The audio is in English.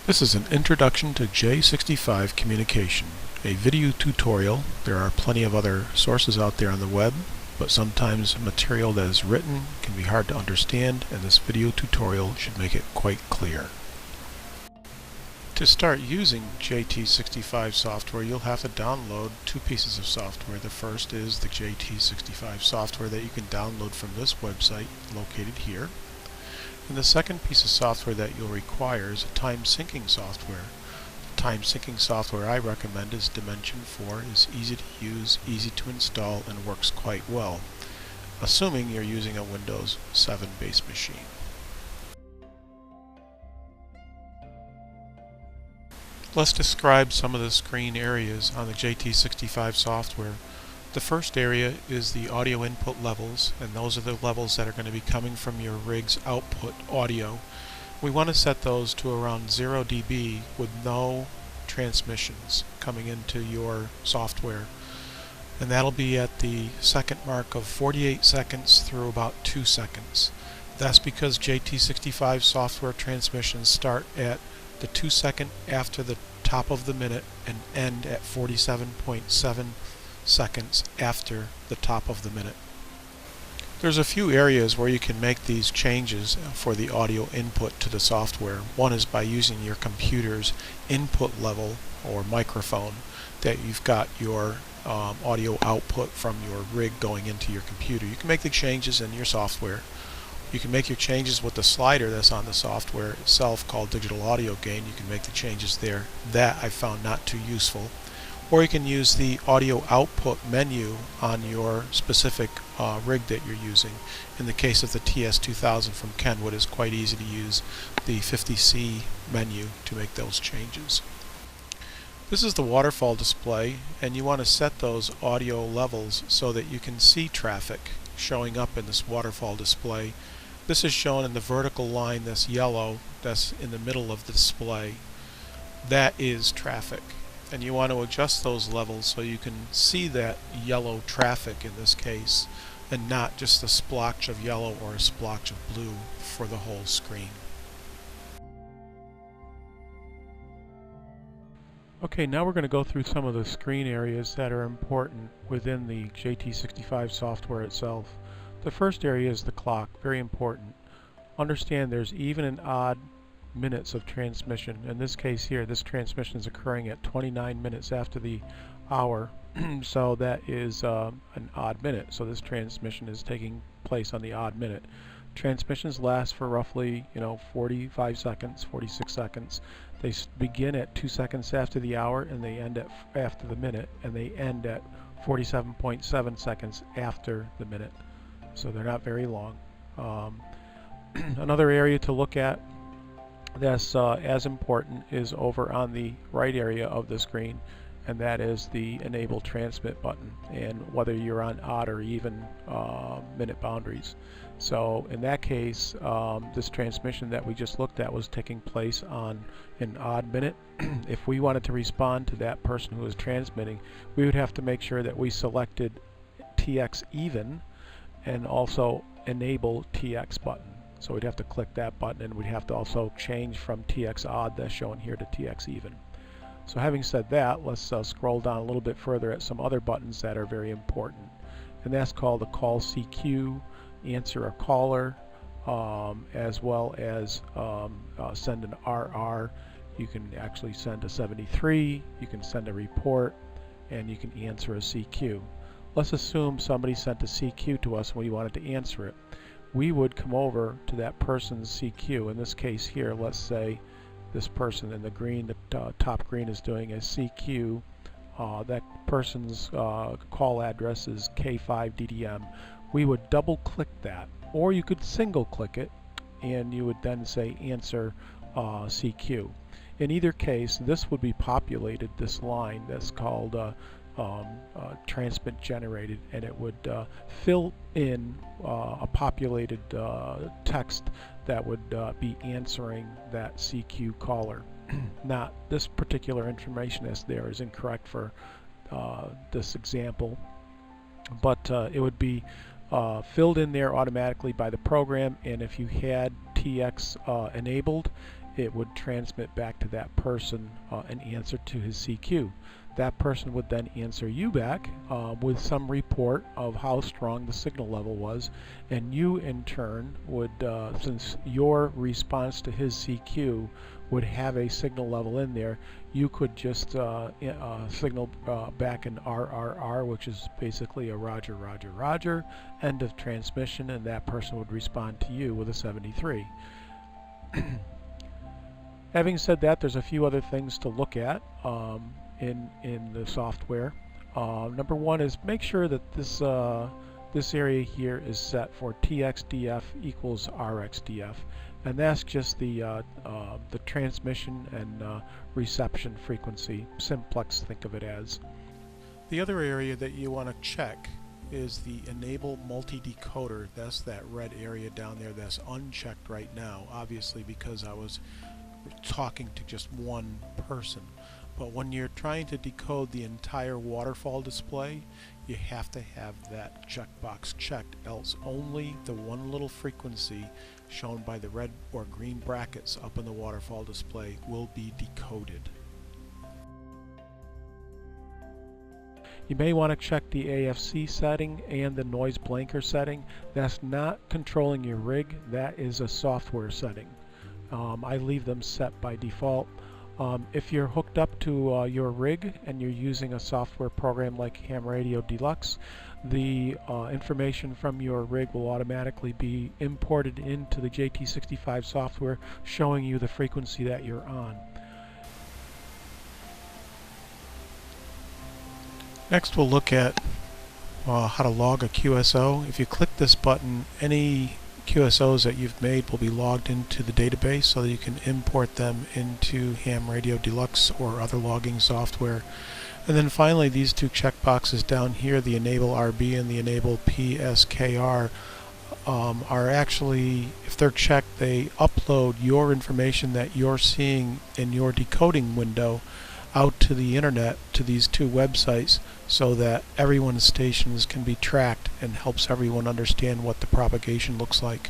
This is an introduction to J65 communication, a video tutorial. There are plenty of other sources out there on the web, but sometimes material that is written can be hard to understand, and this video tutorial should make it quite clear. To start using jt65 software, you'll have to download two pieces of software. The first is the jt65 software that you can download from this website located here. And the second piece of software that you'll require is a time syncing software. The time syncing software I recommend is Dimension 4. It's easy to use, easy to install, and works quite well, assuming you're using a Windows 7 base machine. Let's describe some of the screen areas on the jt65 software. The first area is the audio input levels, and those are the levels that are going to be coming from your rig's output audio. We want to set those to around 0 dB with no transmissions coming into your software. And that'll be at the second mark of 48 seconds through about 2 seconds. That's because jt65 software transmissions start at the 2 second after the top of the minute and end at 47.7 seconds after the top of the minute. There's a few areas where you can make these changes for the audio input to the software. One is by using your computer's input level or microphone that you've got your audio output from your rig going into your computer. You can make the changes in your software. You can make your changes with the slider that's on the software itself called digital audio gain. You can make the changes there. That I found not too useful. Or you can use the audio output menu on your specific rig that you're using. In the case of the TS2000 from Kenwood, it's quite easy to use the 50C menu to make those changes. This is the waterfall display, and you want to set those audio levels so that you can see traffic showing up in this waterfall display. This is shown in the vertical line that's yellow, that's in the middle of the display. That is traffic. And you want to adjust those levels so you can see that yellow traffic in this case, and not just a splotch of yellow or a splotch of blue for the whole screen. Okay, now we're going to go through some of the screen areas that are important within the jt65 software itself. The first area is the clock, very important. Understand there's even and odd minutes of transmission. In this case here, this transmission is occurring at 29 minutes after the hour, so that is an odd minute. So this transmission is taking place on the odd minute. Transmissions last for roughly 45 seconds, 46 seconds. They begin at 2 seconds after the hour, and they end at after the minute, and they end at 47.7 seconds after the minute. So they're not very long. Another area to look at that's as important is over on the right area of the screen, and that is the enable transmit button, and whether you're on odd or even minute boundaries. So in that case, this transmission that we just looked at was taking place on an odd minute. If we wanted to respond to that person who is transmitting, we would have to make sure that we selected TX even and also enable TX button. So we'd have to click that button, and we'd have to also change from TX odd that's shown here to TX even. So having said that, let's scroll down a little bit further at some other buttons that are very important. And that's called the call CQ, answer a caller, as well as send an RR. You can actually send a 73, you can send a report, and you can answer a CQ. Let's assume somebody sent a CQ to us and we wanted to answer it. We would come over to that person's CQ. In this case here, let's say this person in the green, the top green, is doing a CQ. That person's call address is K5DDM. We would double click that, or you could single click it, and you would then say answer CQ. In either case, this would be populated, this line that's called transmit generated, and it would fill in a populated text that would be answering that CQ caller. Now, this particular information that's there is incorrect for this example, but it would be filled in there automatically by the program, and if you had TX enabled it would transmit back to that person an answer to his CQ. That person would then answer you back with some report of how strong the signal level was, and you in turn would, since your response to his CQ would have a signal level in there, you could just signal back an RRR, which is basically a Roger, Roger, Roger, end of transmission, and that person would respond to you with a 73. Having said that, there's a few other things to look at in the software. Number one is make sure that this area here is set for TXDF equals RXDF, and that's just the transmission and reception frequency. Simplex, think of it as. The other area that you want to check is the enable multi-decoder. That's that red area down there that's unchecked right now, obviously because I was talking to just one person. But when you're trying to decode the entire waterfall display, you have to have that checkbox checked, else only the one little frequency shown by the red or green brackets up in the waterfall display will be decoded. You may want to check the AFC setting and the noise blanker setting. That's not controlling your rig, that is a software setting. I leave them set by default. If you're hooked up to your rig and you're using a software program like Ham Radio Deluxe, the information from your rig will automatically be imported into the jt65 software, showing you the frequency that you're on. Next we'll look at how to log a QSO. If you click this button, any QSOs that you've made will be logged into the database so that you can import them into Ham Radio Deluxe or other logging software. And then finally, these two checkboxes down here, the enable RB and the enable PSKR, are actually, if they're checked, they upload your information that you're seeing in your decoding window out to the internet, to these two websites, so that everyone's stations can be tracked and helps everyone understand what the propagation looks like.